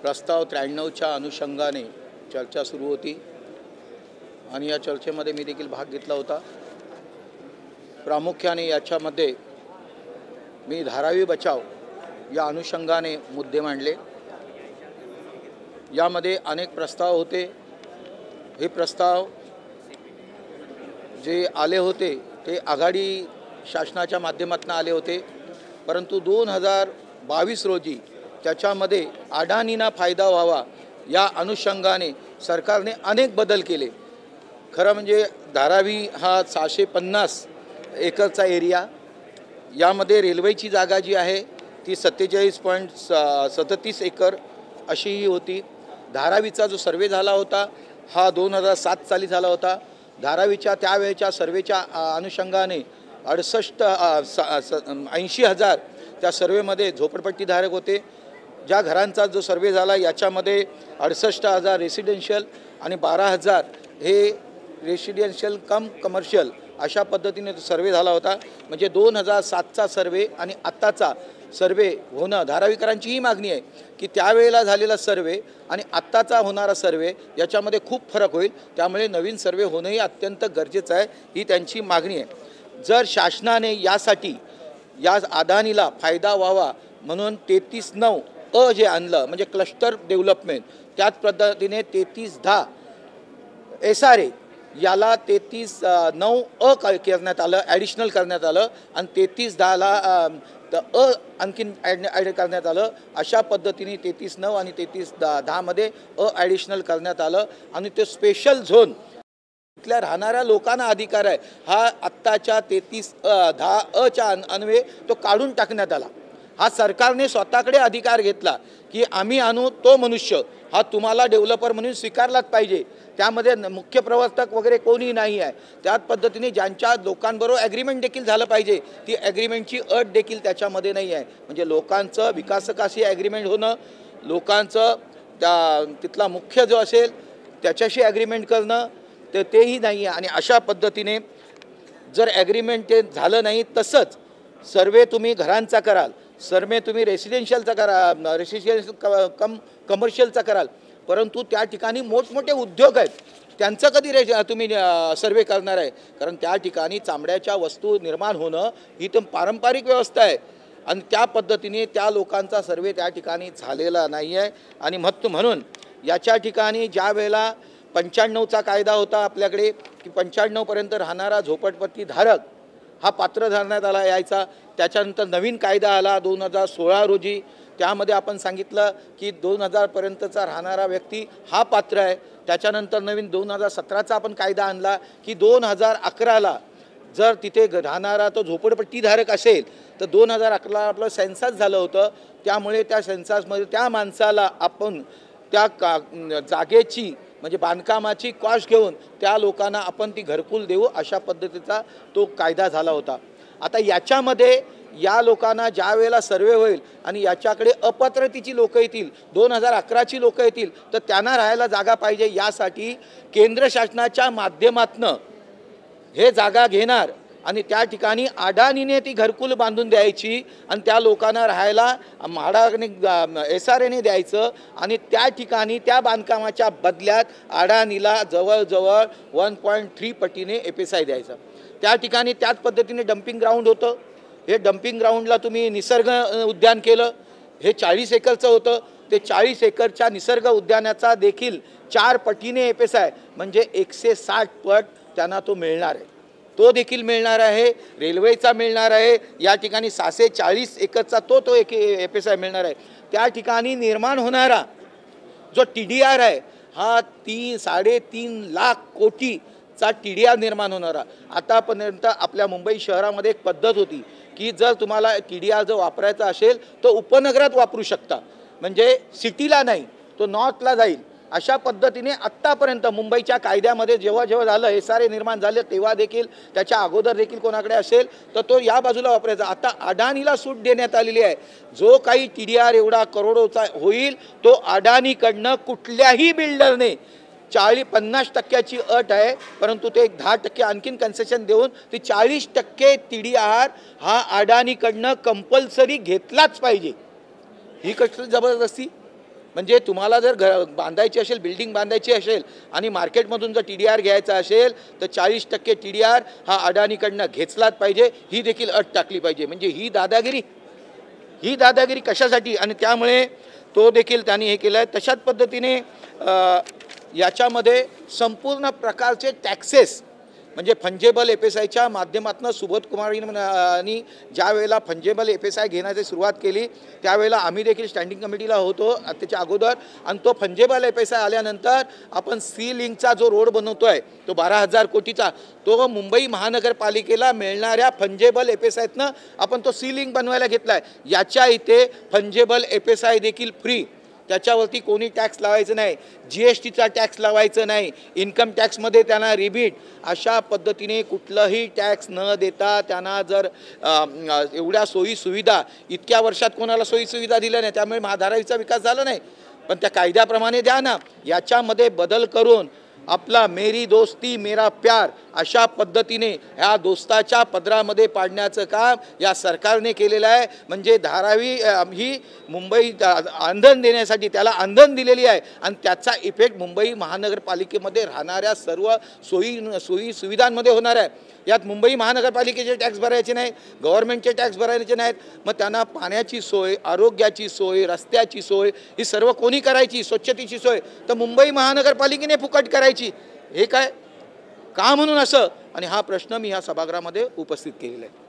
प्रस्ताव 93च्या अनुषंगाने चर्चा सुरू होती आणि या चर्चेमध्ये मी देखील भाग घेतला होता। प्रामुख्याने याच्यामध्ये मी धारावी बचाव या अनुषंगाने मुद्दे मांडले। यामध्ये अनेक प्रस्ताव होते। हे प्रस्ताव जे आले होते ते आघाडी शासनाच्या माध्यमातून आले होते, परंतु 2022 रोजी त्याच्यामध्ये अडाणींना फायदा व्हावा या अनुषंगाने सरकारने अनेक बदल केले। खरं म्हणजे धारावी हा 650 एकरचा एरिया, यामध्ये रेल्वेची जागा जी आहे ती 47.37 एकर अशी ही होती। धारावीचा जो सर्वे झाला होता हा 2007 साली झाला होता। धारावीच्या त्यावेळेच्या सर्वेच्या अनुषंगाने 80,000 त्या सर्वेमध्ये झोपडपट्टीधारक होते। ज्या घरांचा जो सर्वे झाला याच्यामध्ये 68,000 रेसिडेन्शियल आणि 12,000 हे रेसिडेन्शियल कम कमर्शियल अशा पद्धतीने सर्वे झाला होता। म्हणजे 2007चा सर्वे आणि आत्ताचा सर्वे होणं धारावीकरांची ही मागणी आहे की त्यावेळेला झालेला सर्वे आणि आत्ताचा होणारा सर्वे याच्यामध्ये खूप फरक होईल, त्यामुळे नवीन सर्वे होणंही अत्यंत गरजेचं आहे, ही त्यांची मागणी आहे। जर शासनाने यासाठी या अदानीला फायदा व्हावा म्हणून 33(9) अ जे आणलं म्हणजे क्लस्टर डेव्हलपमेंट, त्याच पद्धतीने 33(10) SRA याला 33(9) अ करण्यात आलं, ॲडिशनल करण्यात आलं आणि 33(10) अ आणखीन ॲड करण्यात आलं। अशा पद्धतीने 33(9) आणि 33(10) मध्ये अ ॲडिशनल करण्यात आलं आणि ते स्पेशल झोन इथल्या राहणाऱ्या लोकांना अधिकार आहे हा आत्ताच्या 33(10) अ च्या अन्वये तो काढून टाकण्यात आला। हा सरकारने स्वतःकडे अधिकार घेतला की आम्ही आणू, तो मनुष्य हा तुम्हाला डेव्हलपर म्हणून स्वीकारलाच पाहिजे, त्यामध्ये मुख्य प्रवर्तक वगैरे कोणी नाही आहे। त्याच पद्धतीने ज्यांच्या लोकांबरोबर ॲग्रीमेंट देखील झालं पाहिजे, ती ॲग्रीमेंटची अट देखील त्याच्यामध्ये नाही आहे। म्हणजे लोकांचं विकासकाशी ॲग्रीमेंट होणं, लोकांचं तिथला मुख्य जो असेल त्याच्याशी ॲग्रीमेंट करणं तेही नाही आहे। आणि अशा पद्धतीने जर ॲग्रीमेंट ते झालं नाही, तसंच सर्वे तुम्ही घरांचा कराल, सर्वे तुम्ही रेसिडेन्शियलचा करा, रेसिडेन्शियल कम कमर्शियलचा कराल, परंतु त्या ठिकाणी मोठमोठे उद्योग आहेत, त्यांचं कधी तुम्ही सर्वे करणार आहे? कारण त्या ठिकाणी चामड्याच्या वस्तू निर्माण होणं ही तर पारंपरिक व्यवस्था आहे आणि त्या पद्धतीने त्या लोकांचा सर्वे त्या ठिकाणी झालेला नाही आहे। आणि म्हणून याच्या ठिकाणी ज्या वेळेला 95चा कायदा होता आपल्याकडे की 95पर्यंत राहणारा झोपडपट्टीधारक हा पात्र धरण्यात आला यायचा, त्याच्यानंतर नवीन कायदा आला 2016 रोजी, त्यामध्ये आपण सांगितलं की 2000 पर्यंतचा राहणारा व्यक्ती हा पात्र आहे। त्याच्यानंतर नवीन 2017चा आपण कायदा आणला की 2011ला जर तिथे राहणारा तो झोपडपट्टीधारक असेल तर 2011ला आपलं सेन्सस झालं होतं, त्यामुळे त्या सेन्ससमध्ये त्या माणसाला आपण त्या जागेची म्हणजे बांधकामाची कॉस्ट घेऊन त्या लोकांना आपण ती घरकुल देऊ, अशा पद्धतीचा तो कायदा झाला होता। आता याच्यामध्ये या लोकांना ज्या वेळेला सर्वे होईल आणि याच्याकडे अपात्रतेची लोकं येतील, 2011ची लोकं येतील, तर त्यांना राहायला जागा पाहिजे, यासाठी केंद्र शासनाच्या माध्यमातून हे जागा घेणार आणि त्या ठिकाणी अडाणीने ती घरकुल बांधून द्यायची आणि त्या लोकांना राहायला म्हाडाने SRAने द्यायचं आणि त्या ठिकाणी त्या बांधकामाच्या बदल्यात अडाणीला जवळजवळ 1.3 पटीने FSI द्यायचं। त्या ठिकाणी त्याच पद्धतीने डम्पिंग ग्राउंड होतं, हे डम्पिंग ग्राउंडला तुम्ही निसर्ग उद्यान केलं, हे 40 एकरचं होतं, ते 40 एकरच्या निसर्ग उद्यानाचा देखील 4 पटीने FSI म्हणजे 160 पट त्यांना तो मिळणार आहे, तो देखील मिळणार आहे। रेल्वेचा मिळणार आहे, या ठिकाणी 640 एकरचा तो एक FSI मिळणार आहे। त्या ठिकाणी निर्माण होणारा जो TDR आहे हा 3-3.5 लाख कोटीचा TDR निर्माण होणारा। आतापर्यंत आपल्या मुंबई शहरामध्ये एक पद्धत होती की जर तुम्हाला TDR जर वापरायचा असेल तर उपनगरात वापरू शकता, म्हणजे सिटीला नाही, तो नॉर्थला जाईल। अशा पद्धतीने आत्तापर्यंत मुंबईच्या कायद्यामध्ये जेव्हा झालं SRA निर्माण झालं तेव्हा देखील, त्याच्या अगोदर देखील कोणाकडे असेल तर तो या बाजूला वापरायचा। आता अडाणीला सूट देण्यात आलेली आहे, जो काही TDR एवढा करोडोचा होईल तो अडाणीकडनं कुठल्याही बिल्डरने 40-50% अट आहे, परंतु ते 10% आणखीन कन्सेशन देऊन ती 40% TDR हा अडाणीकडनं कंपल्सरी घेतलाच पाहिजे। ही कसली जबरदस्ती? म्हणजे तुम्हाला जर बांधायची असेल, बिल्डिंग बांधायची असेल आणि मार्केटमधून जर TDR घ्यायचा असेल तर 40% TDR हा अडाणीकडनं घेतलाच पाहिजे, ही देखील अट टाकली पाहिजे. म्हणजे ही दादागिरी कशासाठी? आणि त्यामुळे तो देखील त्यांनी हे केलं आहे. तशाच पद्धतीने याच्यामध्ये संपूर्ण प्रकारचे टॅक्सेस म्हणजे फंजेबल FSIच्या माध्यमातून सुबोध कुमारांनी ज्या वेळेला फंजेबल FSI घेण्याची सुरुवात केली त्यावेळेला आम्ही देखील स्टँडिंग कमिटीला होतो त्याच्या अगोदर. आणि तो फंजेबल FSI आल्यानंतर आपण सी लिंकचा जो रोड बनवतो आहे तो 12,000 कोटीचा, तो मुंबई महानगरपालिकेला मिळणाऱ्या फंजेबल FSIतनं आपण तो सी लिंक बनवायला घेतला आहे. याच्या इथे फंजेबल FSI देखील फ्री, त्याच्यावरती कोणी टॅक्स लावायचं नाही, GSTचा टॅक्स लावायचं नाही, इन्कम टॅक्समध्ये त्यांना रिबीट, अशा पद्धतीने कुठलंही टॅक्स न देता त्यांना जर एवढ्या सोयीसुविधा इतक्या वर्षात कोणाला सोयीसुविधा दिल्या नाही, त्यामुळे धारावीचा विकास झाला नाही. पण त्या कायद्याप्रमाणे द्या ना. याच्यामध्ये बदल करून आपला मेरी दोस्ती मेरा प्यार अशा पद्धतीने ह्या दोस्ताच्या पदरामध्ये पाडण्याचं काम या सरकारने केलेलं आहे. म्हणजे धारावी ही मुंबई अंधन देण्यासाठी त्याला अंधन दिलेली आहे आणि त्याचा इफेक्ट मुंबई महानगरपालिकेमध्ये राहणाऱ्या सर्व सोयी सुविधांमध्ये होणार आहे. यात मुंबई महानगरपालिकेचे टॅक्स भरायचे नाही, गव्हर्नमेंटचे टॅक्स भरायचे नाहीत. मग त्यांना पाण्याची सोय, आरोग्याची सोय, रस्त्याची सोय ही सर्व कोणी करायची? स्वच्छतेची सोय तर मुंबई महानगरपालिकेने फुकट करायची. हे काय का म्हणून असं? आणि हा प्रश्न मी ह्या सभागृहामध्ये उपस्थित केलेला आहे.